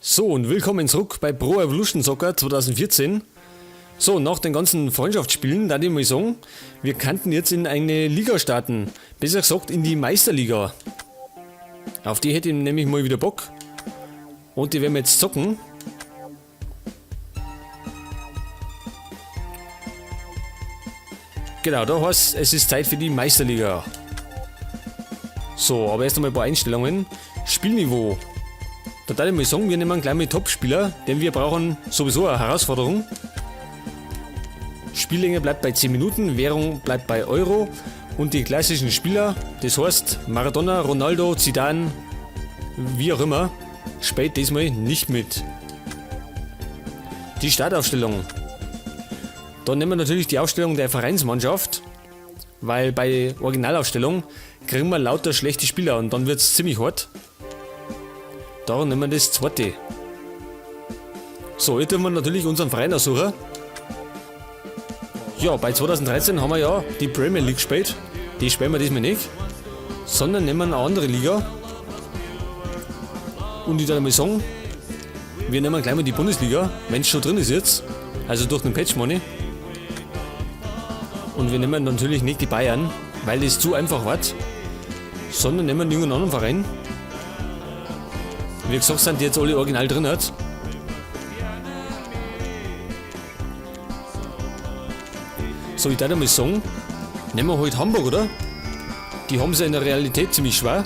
So, und willkommen zurück bei Pro Evolution Soccer 2014. So, nach den ganzen Freundschaftsspielen, da ich mal sagen, wir könnten jetzt in eine Liga starten. Besser gesagt in die Meisterliga. Auf die hätte ich nämlich mal wieder Bock. Und die werden wir jetzt zocken. Genau, da heißt es ist Zeit für die Meisterliga. So, aber erst einmal ein paar Einstellungen. Spielniveau. Da darf ich mal sagen, wir nehmen gleich mal Top-Spieler, denn wir brauchen sowieso eine Herausforderung. Spiellänge bleibt bei 10 Minuten, Währung bleibt bei Euro und die klassischen Spieler, das heißt Maradona, Ronaldo, Zidane, wie auch immer, spielt diesmal nicht mit. Die Startaufstellung. Da nehmen wir natürlich die Aufstellung der Vereinsmannschaft, weil bei Originalaufstellung kriegen wir lauter schlechte Spieler und dann wird es ziemlich hart. Darum nehmen wir das zweite. So, jetzt tun wir natürlich unseren Verein aussuchen. Ja, bei 2013 haben wir ja die Premier League gespielt. Die spielen wir diesmal nicht. Sondern nehmen eine andere Liga. Und ich darf mal sagen, wir nehmen gleich mal die Bundesliga, wenn es schon drin ist jetzt. Also durch den Patch Money. Und wir nehmen natürlich nicht die Bayern, weil das zu einfach wird. Sondern nehmen einen jungen anderen Verein. Wie gesagt, sind die jetzt alle original drin. So, ich darf mal sagen, nehmen wir halt Hamburg, oder? Die haben sie in der Realität ziemlich schwer.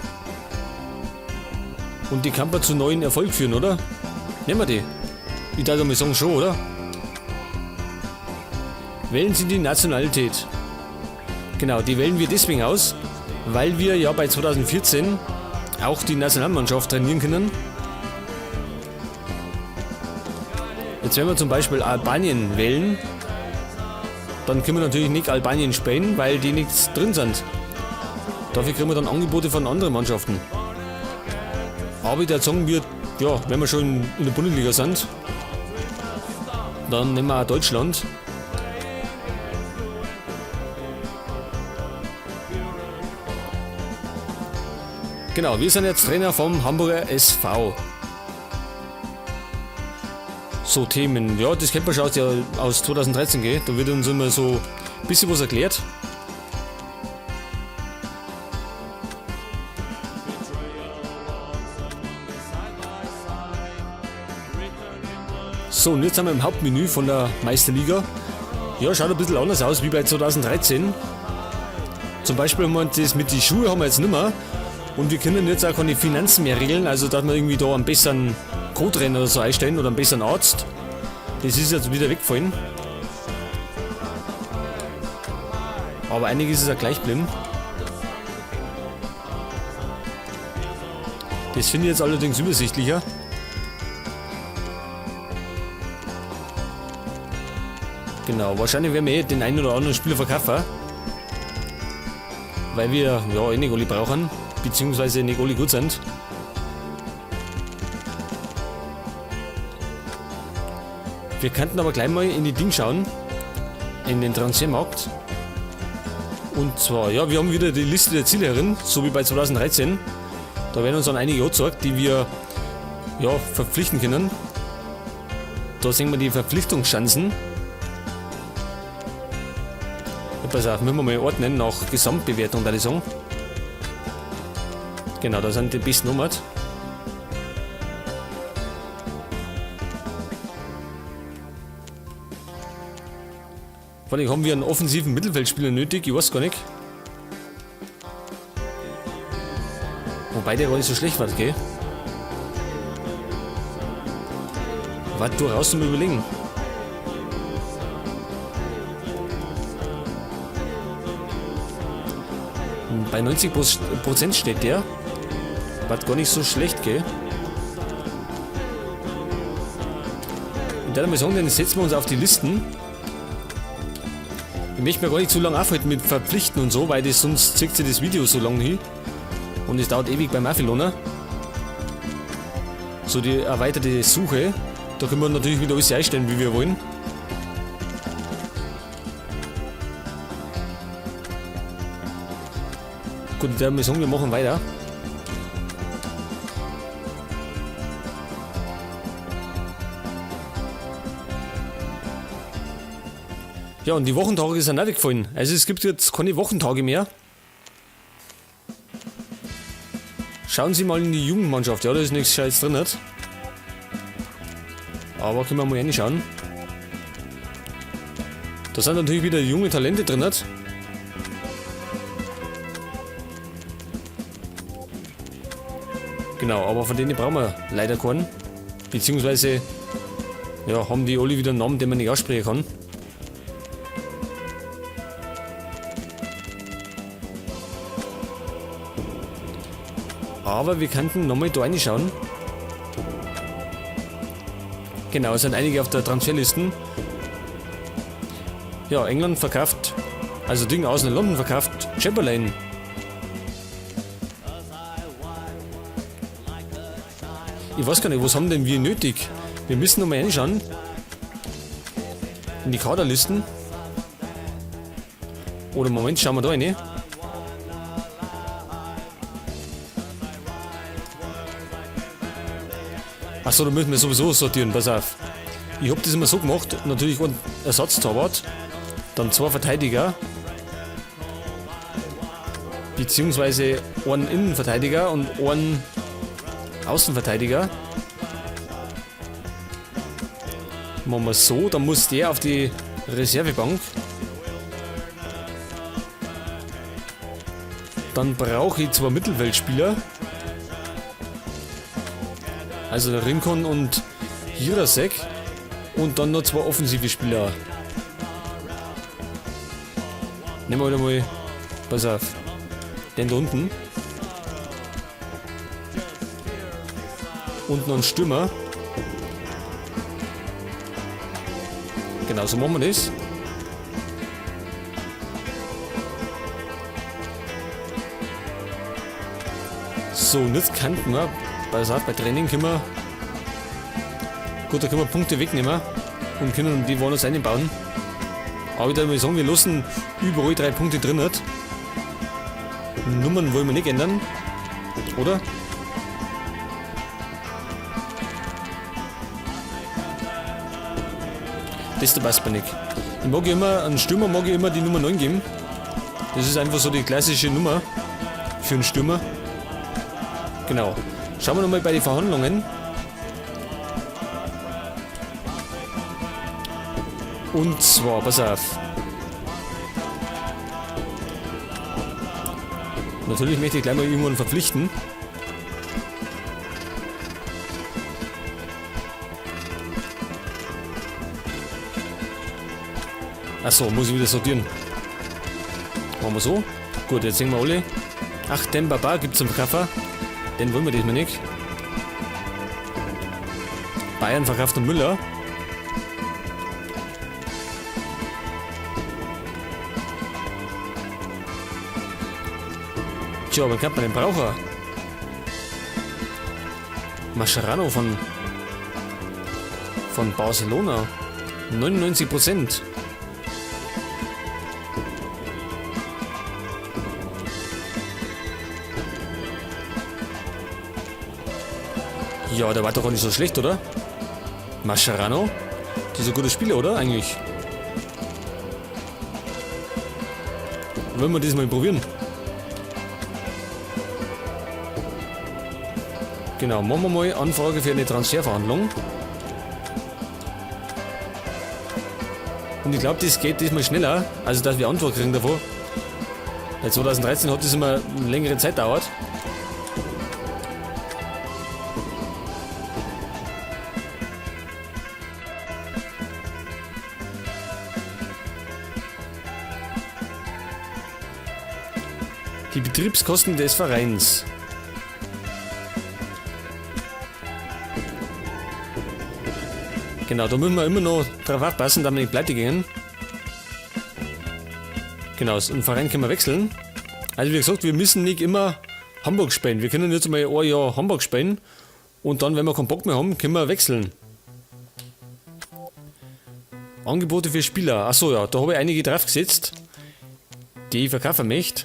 Und die kann man zu neuen Erfolg führen, oder? Nehmen wir die. Ich darf mal sagen, schon, oder? Wählen Sie die Nationalität. Genau, die wählen wir deswegen aus, weil wir ja bei 2014 auch die Nationalmannschaft trainieren können. Jetzt wenn wir zum Beispiel Albanien wählen, dann können wir natürlich nicht Albanien spielen, weil die nichts drin sind. Dafür kriegen wir dann Angebote von anderen Mannschaften. Aber ich würde sagen, ja, wenn wir schon in der Bundesliga sind, dann nehmen wir auch Deutschland. Genau, wir sind jetzt Trainer vom Hamburger SV. So Themen, ja, das kennt man schon aus 2013, gell? Da wird uns immer so ein bisschen was erklärt. So, und jetzt sind wir im Hauptmenü von der Meisterliga. Ja, schaut ein bisschen anders aus wie bei 2013. Zum Beispiel haben wir das mit den Schuhen haben wir jetzt nicht mehr. Und wir können jetzt auch keine Finanzen mehr regeln, also dass wir irgendwie da einen besseren Co-Trainer oder so einstellen oder einen besseren Arzt. Das ist jetzt wieder weggefallen. Aber einiges ist ja gleich geblieben. Das finde ich jetzt allerdings übersichtlicher. Genau, wahrscheinlich werden wir den einen oder anderen Spieler verkaufen. Weil wir ja nicht alle brauchen, beziehungsweise nicht alle gut sind. Wir könnten aber gleich mal in die Ding schauen, in den Transfermarkt. Und zwar, ja, wir haben wieder die Liste der Ziele herin, so wie bei 2013. Da werden uns dann einige angezeigt, die wir ja, verpflichten können. Da sehen wir die Verpflichtungschancen. Ja, pass auf, müssen wir mal ordnen nach Gesamtbewertung, würde ich sagen. Genau, da sind die besten Nummern. Vor allem haben wir einen offensiven Mittelfeldspieler nötig, ich weiß gar nicht. Wobei der gar nicht so schlecht war, gell? Warte, du raus zum Überlegen. Bei 90% steht der. War gar nicht so schlecht, gell? Ich würde mal sagen, dann setzen wir uns auf die Listen. Ich möchte mir gar nicht zu lange aufhalten mit Verpflichten und so, weil das sonst zieht sich das Video so lange hin. Und es dauert ewig beim Affiloner. So die erweiterte Suche. Da können wir natürlich wieder alles einstellen, wie wir wollen. Gut, ich würde mal sagen, wir machen weiter. Ja, und die Wochentage sind auch weggefallen. Also es gibt jetzt keine Wochentage mehr. Schauen Sie mal in die Jugendmannschaft. Ja, da ist nichts Scheiß drin. Nicht? Aber können wir mal reinschauen. Da sind natürlich wieder junge Talente drin. Nicht? Genau, aber von denen brauchen wir leider keinen. Beziehungsweise, ja, haben die alle wieder einen Namen, den man nicht aussprechen kann. Aber wir könnten nochmal da reinschauen. Genau, es sind einige auf der Transferlisten. Ja, England verkauft, also Ding aus in London verkauft, Chamberlain. Ich weiß gar nicht, was haben denn wir nötig? Wir müssen nochmal reinschauen. In die Kaderlisten. Oder Moment, schauen wir da rein. Achso, da müssen wir sowieso sortieren, pass auf. Ich habe das immer so gemacht, natürlich ein Ersatztorwart, dann 2 Verteidiger, beziehungsweise einen Innenverteidiger und einen Außenverteidiger. Machen wir so, dann muss der auf die Reservebank. Dann brauche ich 2 Mittelfeldspieler. Also der Rincon und Jirasek. Und dann noch 2 offensive Spieler. Nehmen wir wieder mal. Pass auf. Den da unten. Und noch einen Stürmer. Genau, so machen wir das. So, und jetzt könnten wir, bei Training können wir, gut, da können wir Punkte wegnehmen und können die woanders einbauen. Aber ich würde mal sagen, wir lassen überall 3 Punkte drin. Nicht? Nummern wollen wir nicht ändern, oder? Das passt mir nicht. Ich mag ja immer, einen Stürmer mag ich immer die Nummer 9 geben. Das ist einfach so die klassische Nummer für einen Stürmer. Genau. Schauen wir nochmal bei den Verhandlungen. Und zwar, pass auf. Natürlich möchte ich gleich mal irgendwann verpflichten. Achso, muss ich wieder sortieren. Machen wir so. Gut, jetzt sehen wir alle. Ach, den Baba gibt es im Verkäufer. Den wollen wir diesmal nicht. Bayern verkauft den Müller. Tja, aber kann man den Braucher? Mascherano von Barcelona. 99%. Ja, der war doch auch nicht so schlecht, oder? Mascherano? Das ist ein guter Spieler, oder? Eigentlich. Wollen wir das mal probieren? Genau, machen wir mal Anfrage für eine Transferverhandlung. Und ich glaube, das geht diesmal schneller, also dass wir Antwort kriegen davor. Bei 2013 hat das immer eine längere Zeit gedauert. Die Betriebskosten des Vereins. Genau, da müssen wir immer noch drauf aufpassen, damit wir nicht pleite gehen. Genau, den Verein können wir wechseln. Also wie gesagt, wir müssen nicht immer Hamburg spielen. Wir können jetzt mal ein Jahr Hamburg spielen und dann, wenn wir keinen Bock mehr haben, können wir wechseln. Angebote für Spieler. Achso, ja, da habe ich einige draufgesetzt, die ich verkaufen möchte.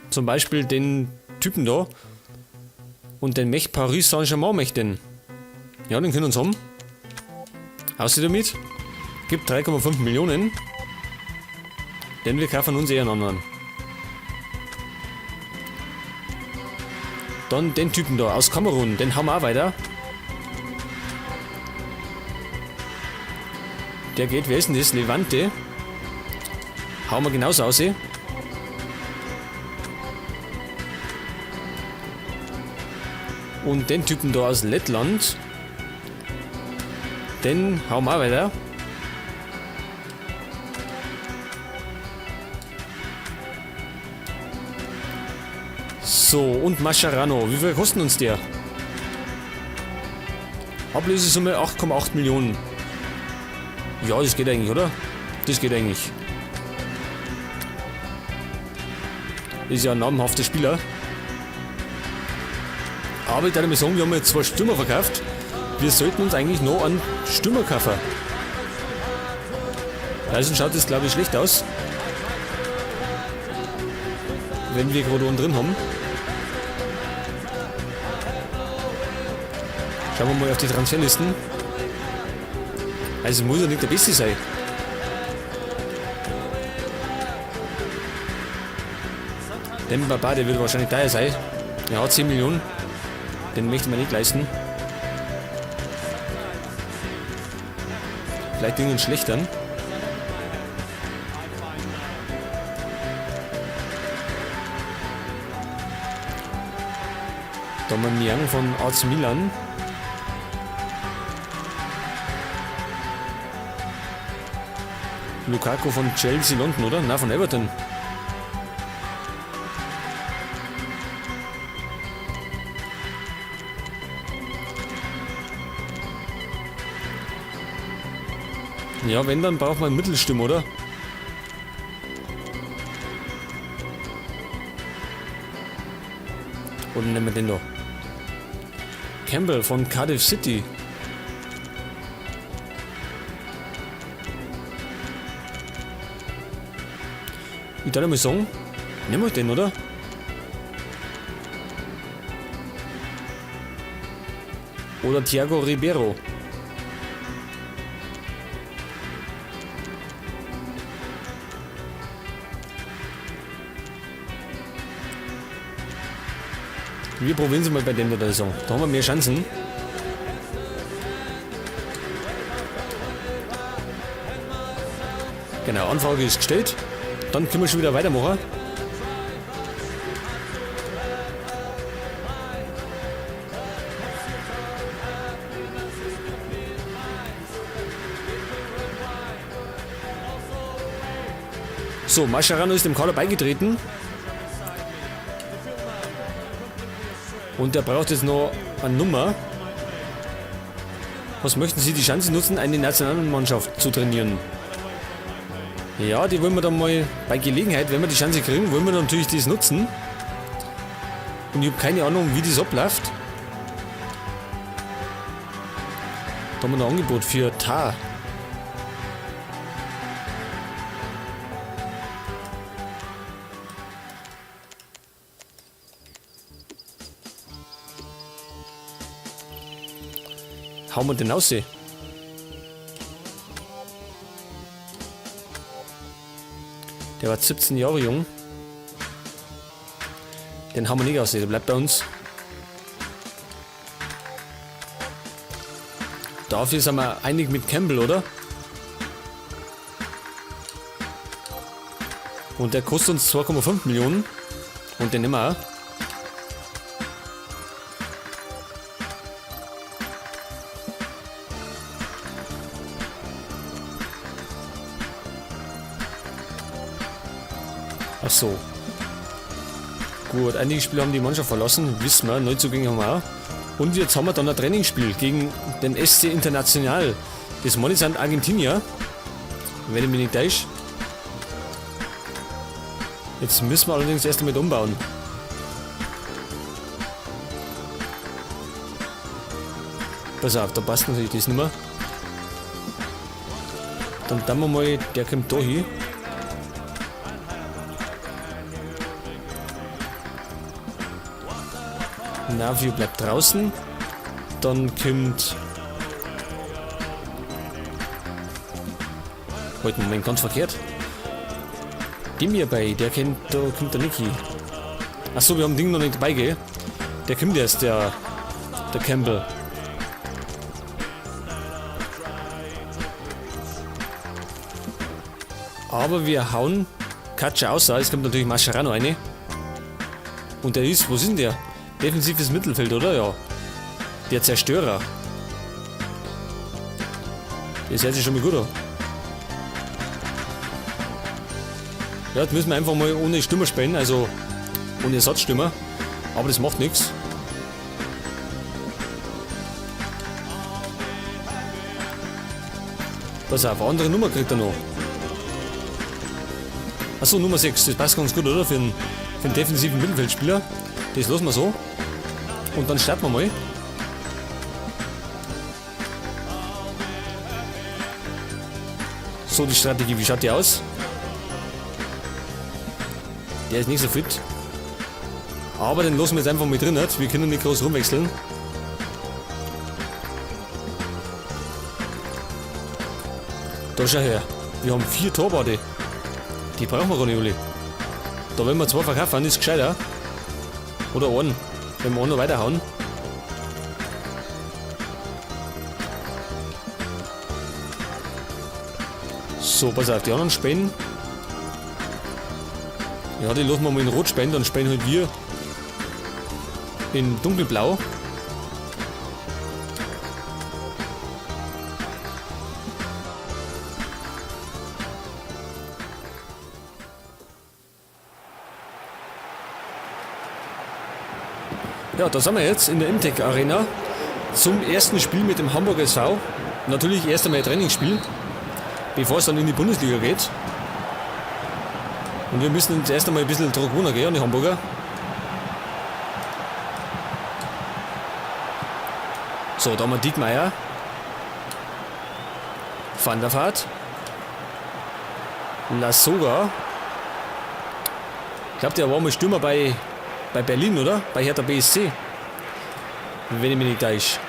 Zum Beispiel den Typen da. Und den möchte Paris Saint-Germain möchten. Ja, den können wir uns haben. Aussieht damit. Gibt 3,5 Millionen. Denn wir kaufen uns eher einen anderen. Dann den Typen da aus Kamerun, den haben wir auch weiter. Der geht, wer ist denn das? Levante. Hauen wir genauso aus. Und den Typen da aus Lettland, den hauen wir auch weiter. So, und Mascherano. Wie viel kosten uns der? Ablösesumme 8,8 Millionen. Ja, das geht eigentlich, oder? Das geht eigentlich. Ist ja ein namhafter Spieler. Aber ich würde mal sagen, wir haben jetzt 2 Stürmer verkauft. Wir sollten uns eigentlich noch einen Stürmer kaufen. Also schaut das, glaube ich, schlecht aus. Wenn wir gerade unten drin haben. Schauen wir mal auf die Transferlisten. Also muss ja nicht der Beste sein. Den Baba, der wird wahrscheinlich teuer sein. Er hat 10 Millionen. Den möchte man nicht leisten. Vielleicht irgendeinen schlechteren. Da haben wir Niang von AC Milan. Lukaku von Chelsea London, oder? Na, von Everton. Ja, wenn, dann braucht man einen Mittelstürmer, oder? Oder nehmen wir den da? Campbell von Cardiff City. Ich würde mal sagen, nehmen wir den, oder? Oder Thiago Ribeiro. Wir probieren es mal bei dem der Saison. Da haben wir mehr Chancen. Genau, Anfrage ist gestellt. Dann können wir schon wieder weitermachen. So, Mascherano ist dem Kader beigetreten. Und der braucht jetzt noch eine Nummer. Was möchten Sie die Chance nutzen, eine Nationalmannschaft zu trainieren? Ja, die wollen wir dann mal bei Gelegenheit, wenn wir die Chance kriegen, wollen wir natürlich das nutzen. Und ich habe keine Ahnung, wie das abläuft. Da haben wir ein Angebot für Tar. Hauen wir den aus? Der war 17 Jahre jung. Den haben wir nicht aus, der bleibt bei uns. Dafür sind wir einig mit Campbell, oder? Und der kostet uns 2,5 Millionen. Und den nehmen wir auch. Ach so. Gut, einige Spieler haben die Mannschaft verlassen, wissen wir, Neuzugänge haben wir auch. Und jetzt haben wir dann ein Trainingsspiel gegen den SC International. Das meine ich sind Argentinier, wenn ich mich nicht täusche. Jetzt müssen wir allerdings erst damit umbauen. Pass auf, da passt natürlich das nicht mehr. Dann tun wir mal, der kommt da hin. Navio bleibt draußen. Dann kommt Halt, Moment, ganz verkehrt. Dem hierbei, der kennt, da kommt der Niki. Achso, wir haben Ding noch nicht dabei, gell? Der kommt erst, der Campbell. Aber wir hauen Katscha aus. Es kommt natürlich Mascherano rein. Und der ist, wo ist denn der? Defensives Mittelfeld, oder? Ja. Der Zerstörer. Das hört sich schon mal gut an. Ja, jetzt müssen wir einfach mal ohne Stürmer spielen, also ohne Ersatzstürmer. Aber das macht nichts. Pass auf, eine andere Nummer kriegt er noch. Achso, Nummer 6, das passt ganz gut, oder? Für einen defensiven Mittelfeldspieler. Das lassen wir so. Und dann starten wir mal. So, die Strategie, wie schaut die aus? Der ist nicht so fit. Aber den lassen wir jetzt einfach mal drin. Wir können nicht groß rumwechseln. Da schau her. Wir haben 4 Torwarte. Die brauchen wir gar nicht alle. Da wenn wir 2 verkaufen, ist gescheiter. Oder einen. Wenn wir einen noch weiterhauen. So, pass auf, die anderen Spänen. Ja, die lassen wir mal in Rot spähen, dann spähen halt wir in Dunkelblau. Ja, da sind wir jetzt in der Imtech Arena zum ersten Spiel mit dem Hamburger SV. Natürlich erst einmal ein Trainingsspiel, bevor es dann in die Bundesliga geht. Und wir müssen jetzt erst einmal ein bisschen Druck runtergehen an die Hamburger. So, da haben wir Diekmeyer. Van der Vaart. Lassoga. Ich glaube, der war mal Stürmer bei Berlin, oder? Bei Hertha BSC. Wenn ich mich nicht täusche.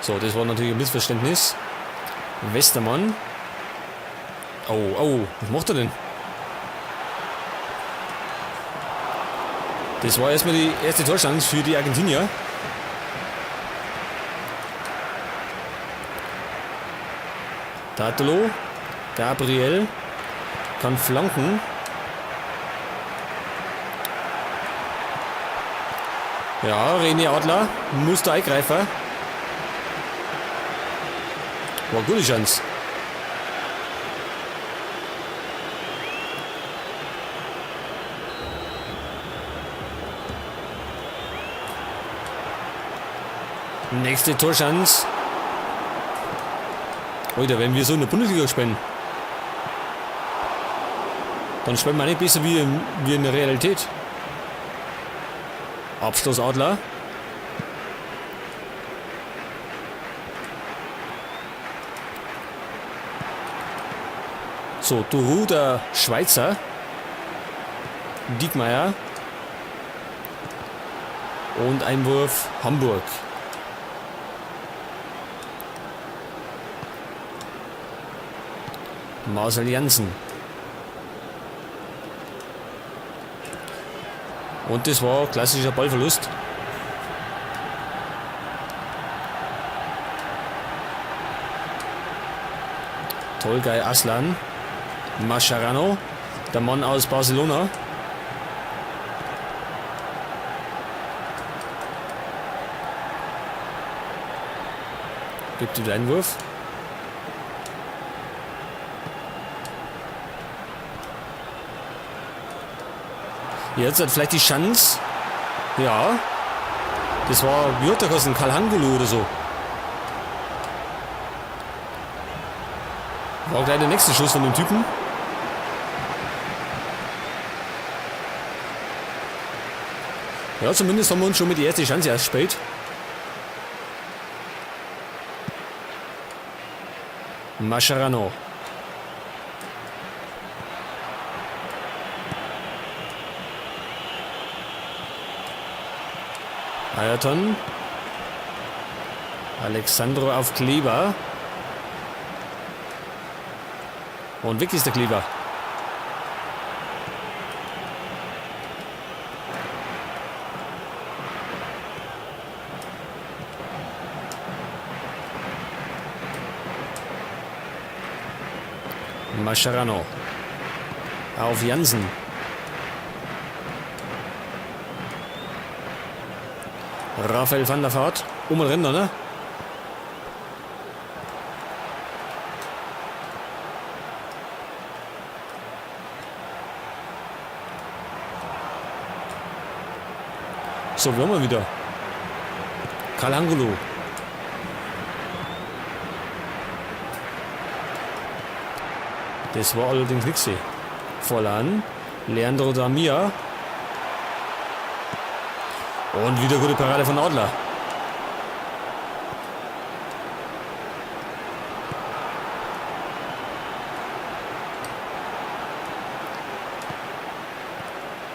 So, das war natürlich ein Missverständnis. Westermann. Oh, was macht er denn? Das war erstmal die erste Torchance für die Argentinier. Tatelo. Gabriel. Kann flanken. Ja, René Adler. Muss der Eingreifer. War eine gute Chance. Nächste Torchance. Alter, wenn wir so in der Bundesliga spielen, dann spielen wir nicht besser wie in der Realität. Abschluss Adler. So, Duru, der Schweizer. Diekmeyer. Und Einwurf Hamburg. Marcel Janssen. Und das war klassischer Ballverlust. Tolgay Aslan. Mascherano, der Mann aus Barcelona. Gibt den Einwurf. Jetzt hat vielleicht die Chance. Ja. Das war, wie hat der geheißen? Kalhangulu oder so. War gleich der nächste Schuss von dem Typen. Ja, zumindest haben wir uns schon mit die erste Chance erspielt. Mascherano. Ayrton. Alexandro auf Kleber. Und weg ist der Kleber. Mascherano. Auf Jansen. Raphael van der Vaart. Um und Renner, ne? So, wir haben wir wieder. Karl Angulo. Das war allerdings nichts. Vollan. Leandro Damia. Und wieder gute Parade von Adler.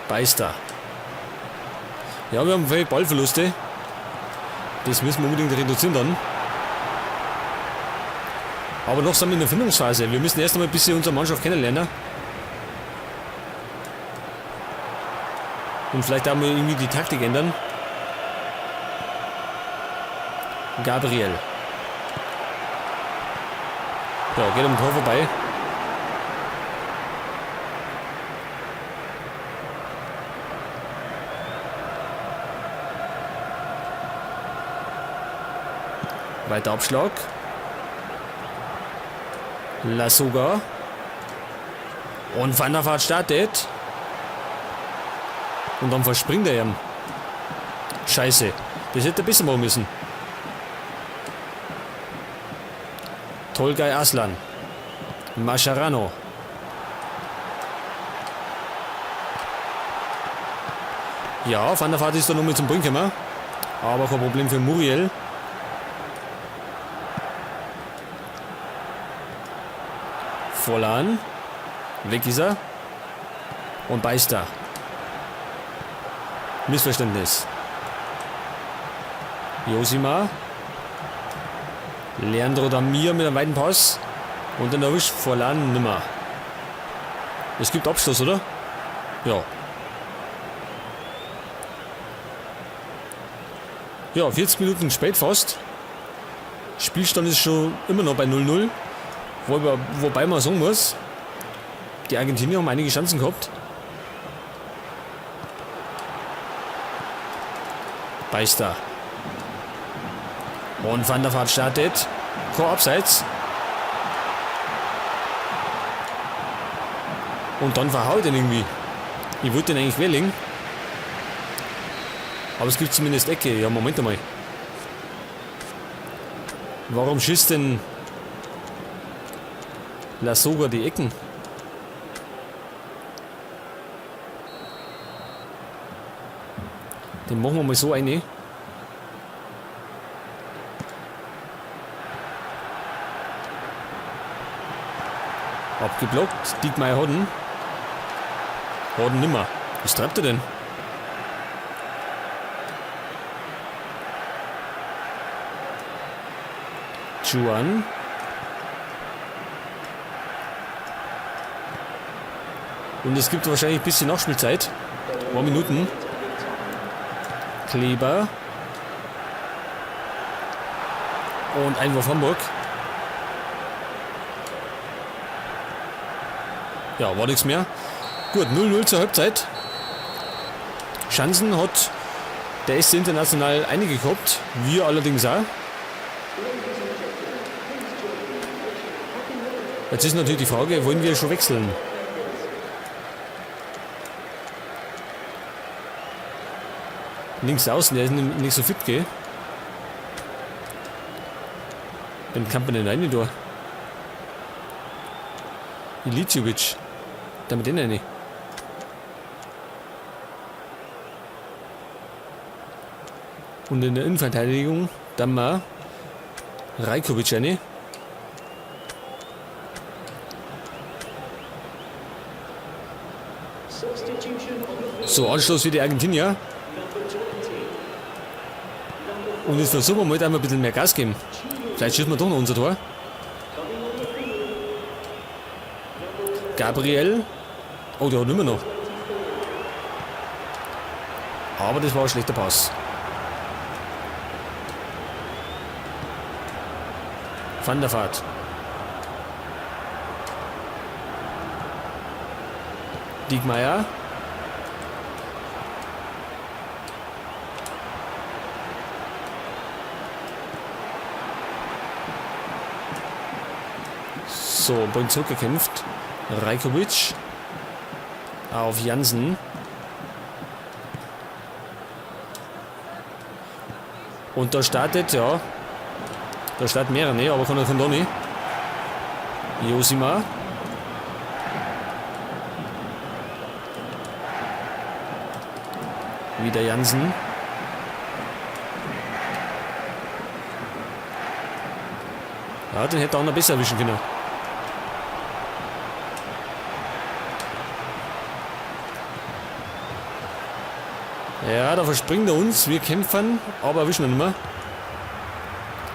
Beister. Ja, wir haben viele Ballverluste. Das müssen wir unbedingt reduzieren dann. Aber noch sind wir in der Findungsphase. Wir müssen erst einmal ein bisschen unsere Mannschaft kennenlernen. Und vielleicht auch mal irgendwie die Taktik ändern. Gabriel. Ja, geht am Tor vorbei. Weiter Abschlag. Lassoga. Und Van der Vaart startet. Und dann verspringt er ihm. Scheiße. Das hätte er besser machen müssen. Tolgay Aslan. Mascherano. Ja, Van der Vaart ist da noch mit zum Bringen gekommen. Aber kein Problem für Muriel. Vollan. Weg ist er. Und Beister. Missverständnis. Josima. Leandro Damir mit einem weiten Pass. Und dann erwischt Vollan nimmer. Es gibt Abschluss, oder? Ja. Ja, 40 Minuten spät fast. Spielstand ist schon immer noch bei 0-0. Wobei man sagen muss, die Argentinier haben einige Chancen gehabt. Beister. Und Van der Vaart startet. Kein Abseits. Und dann verhaut er irgendwie. Ich wollte den eigentlich querlegen. Aber es gibt zumindest Ecke. Ja, Moment einmal. Warum schießt denn Lassoga die Ecken? Den machen wir mal so eine. Abgeblockt. Diekmeyer hat ihn. Hat ihn nimmer. Was treibt er denn? Juan. Und es gibt wahrscheinlich ein bisschen Nachspielzeit. 2 Minuten. Kleber. Und Einwurf Hamburg. Ja, war nichts mehr. Gut, 0-0 zur Halbzeit. Chancen hat der SC International einige gehabt. Wir allerdings auch. Jetzt ist natürlich die Frage, wollen wir schon wechseln? Links außen, der ist nicht so fit, gell? Dann kann man den rein da. Ilicevic. Damit den eine. Und in der Innenverteidigung dann mal Rajkovic eine. So, Anschluss für die Argentinier. Und jetzt versuchen wir mal, da ein bisschen mehr Gas geben. Vielleicht schießen wir doch noch unser Tor. Gabriel. Oh, der hat immer noch. Aber das war ein schlechter Pass. Van der Vaart. Diekmeyer. So, Ball zurückgekämpft. Rajkovic. Auf Jansen. Und da startet, ja. Da starten mehrere, ne, aber kann er von Donny. Josima. Wieder Jansen. Ja, den hätte er auch noch besser erwischen können. Ja, da verspringt er uns. Wir kämpfen, aber erwischen ihn nicht mehr.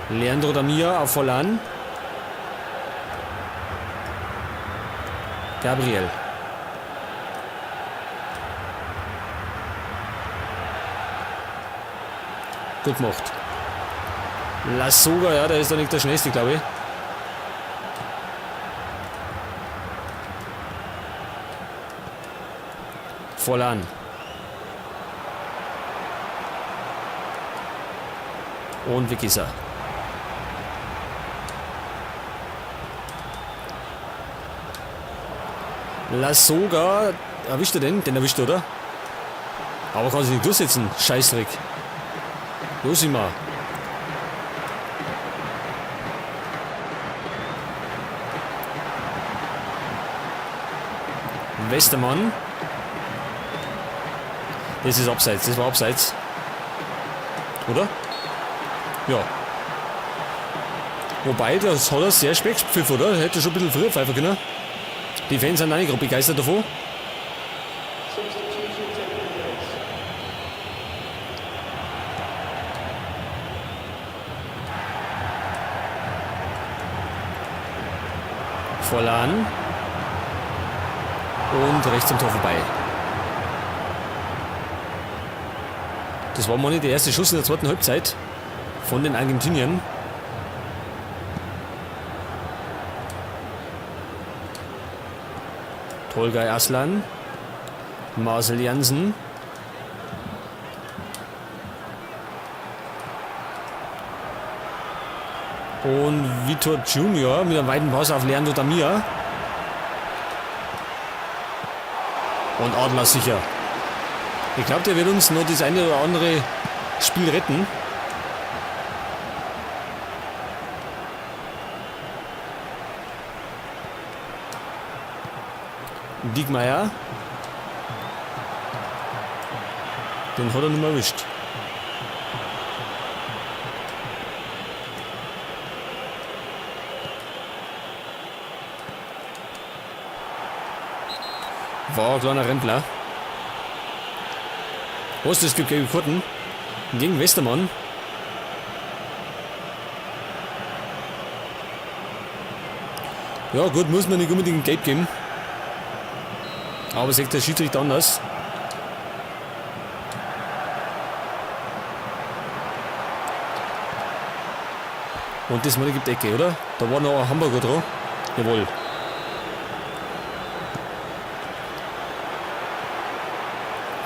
Leandro Damia auf Vollan. Gabriel. Gut gemacht. Lassoga, ja, der ist da nicht der schnellste, glaube ich. Vollan. Und weg ist er. Lassoga. Erwischt er den? Den erwischt er, oder? Aber kann sich nicht durchsetzen. Scheißdreck. Josima. Westermann. Das ist abseits. Das war abseits. Oder? Ja. Wobei, das hat er sehr spät gepfiffen, oder? Hätte schon ein bisschen früher pfeifen können. Die Fans sind auch nicht gerade begeistert davon. Vollan. Und rechts am Tor vorbei. Das war mal nicht der erste Schuss in der zweiten Halbzeit von den Argentiniern. Tolgay Aslan. Marcel Jansen. Und Vitor Junior mit einem weiten Pass auf Leandro Damia. Und Adler sicher. Ich glaube, der wird uns noch das eine oder andere Spiel retten. Diekmeyer. Den hat er nicht mehr erwischt. War ein kleiner Rentler. Was das gibt gegen Kurten? Gegen Westermann. Ja gut, muss man nicht unbedingt Gelb geben. Aber sagt der Schiedsrichter anders. Und das Mal gibt Ecke, oder? Da war noch ein Hamburger dran. Jawohl.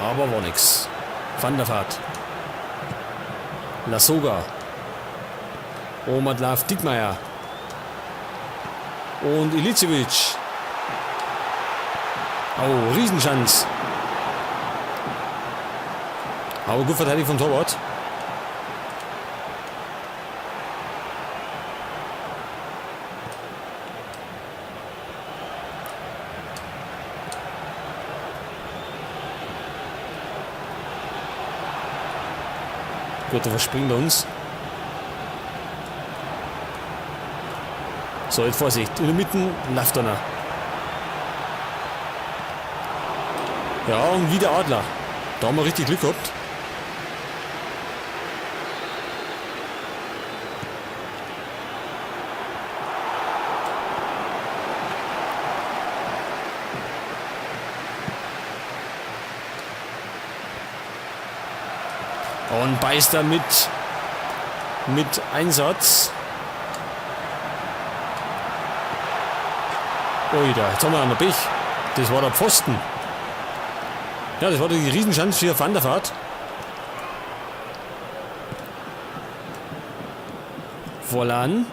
Aber war nix. Van der Vaart. Lassoga. Omadlav Diekmeyer. Und Ilicevic. Oh, Riesenchance. Aber gut verteidigt vom Torwart. Gut, der verspringt uns. So, jetzt Vorsicht. In der Mitte läuft einer. Ja, und wieder Adler. Da haben wir richtig Glück gehabt. Und Beister mit Einsatz. Oida, jetzt haben wir noch Pech. Das war der Pfosten. Ja, das war die Riesenchance für Van der Vaart. Vollan.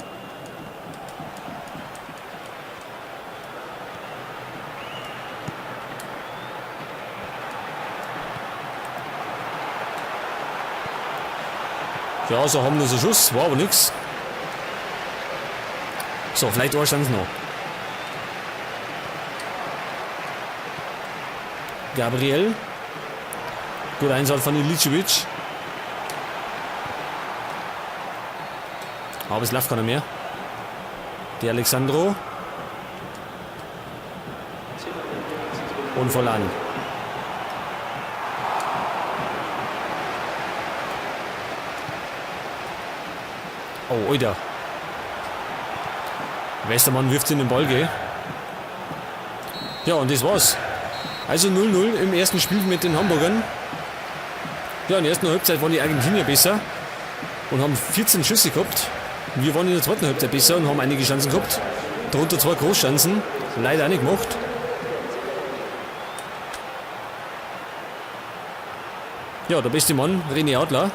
Ja, so haben wir so Schuss, war aber nix. So, vielleicht eine Chance noch. Gabriel. Guter Einsatz von Ilicevic. Aber es läuft keiner mehr. Die Alexandro. Und Vollan. Oh, Oida. Westermann wirft in den Ball, gell? Ja, und das war's. Also 0-0 im ersten Spiel mit den Hamburgern. Ja, in der ersten Halbzeit waren die Argentinier besser und haben 14 Schüsse gehabt. Wir waren in der zweiten Halbzeit besser und haben einige Chancen gehabt. Darunter 2 Großchancen. Leider auch nicht gemacht. Ja, der beste Mann, René Adler.